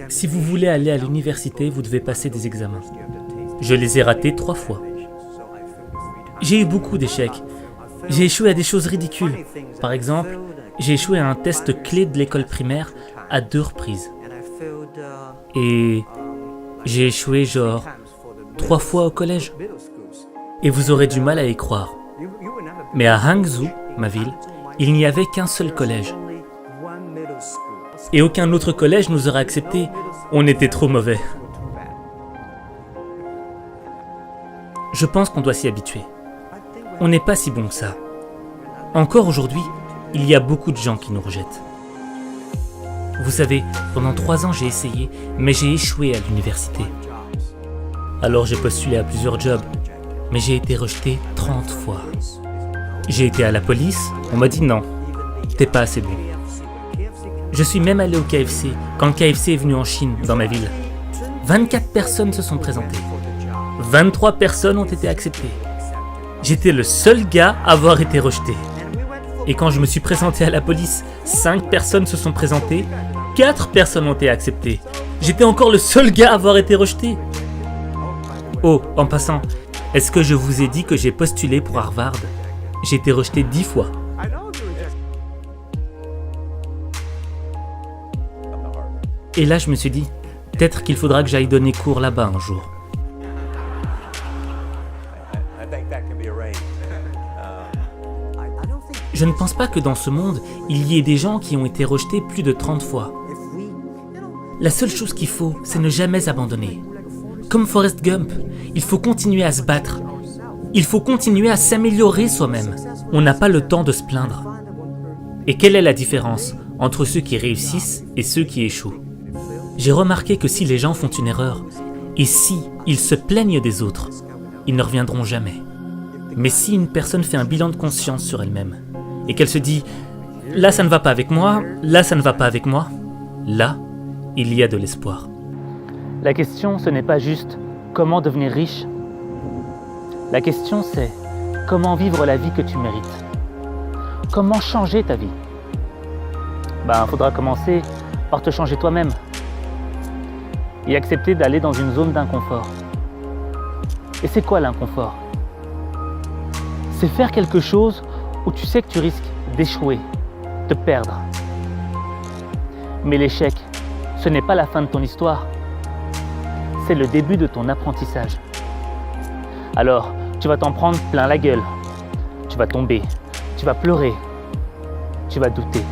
Si vous voulez aller à l'université, vous devez passer des examens. Je les ai ratés 3 fois. J'ai eu beaucoup d'échecs. J'ai échoué à des choses ridicules. Par exemple, j'ai échoué à un test clé de l'école primaire à 2 reprises. Et j'ai échoué genre 3 fois au collège. Et vous aurez du mal à y croire. Mais à Hangzhou, ma ville, il n'y avait qu'un seul collège. Et aucun autre collège nous aurait acceptés. On était trop mauvais. Je pense qu'on doit s'y habituer. On n'est pas si bon que ça. Encore aujourd'hui, il y a beaucoup de gens qui nous rejettent. Vous savez, pendant 3 ans j'ai essayé, mais j'ai échoué à l'université. Alors j'ai postulé à plusieurs jobs, mais j'ai été rejeté 30 fois. J'ai été à la police, on m'a dit non, t'es pas assez bon. Je suis même allé au KFC, quand le KFC est venu en Chine, dans ma ville. 24 personnes se sont présentées. 23 personnes ont été acceptées. J'étais le seul gars à avoir été rejeté. Et quand je me suis présenté à la police, 5 personnes se sont présentées, 4 personnes ont été acceptées. J'étais encore le seul gars à avoir été rejeté. Oh, en passant, est-ce que je vous ai dit que j'ai postulé pour Harvard? J'ai été rejeté 10 fois. Et là, je me suis dit, peut-être qu'il faudra que j'aille donner cours là-bas un jour. Je ne pense pas que dans ce monde, il y ait des gens qui ont été rejetés plus de 30 fois. La seule chose qu'il faut, c'est ne jamais abandonner. Comme Forrest Gump, il faut continuer à se battre. Il faut continuer à s'améliorer soi-même. On n'a pas le temps de se plaindre. Et quelle est la différence entre ceux qui réussissent et ceux qui échouent? J'ai remarqué que si les gens font une erreur, et si ils se plaignent des autres, ils ne reviendront jamais. Mais si une personne fait un bilan de conscience sur elle-même, et qu'elle se dit « là ça ne va pas avec moi, là ça ne va pas avec moi », là, il y a de l'espoir. La question, ce n'est pas juste comment devenir riche. La question, c'est comment vivre la vie que tu mérites. Comment changer ta vie? Faudra commencer par te changer toi-même et accepter d'aller dans une zone d'inconfort. Et c'est quoi l'inconfort? C'est faire quelque chose où tu sais que tu risques d'échouer, de perdre. Mais l'échec, ce n'est pas la fin de ton histoire. C'est le début de ton apprentissage. Alors, tu vas t'en prendre plein la gueule. Tu vas tomber, tu vas pleurer, tu vas douter.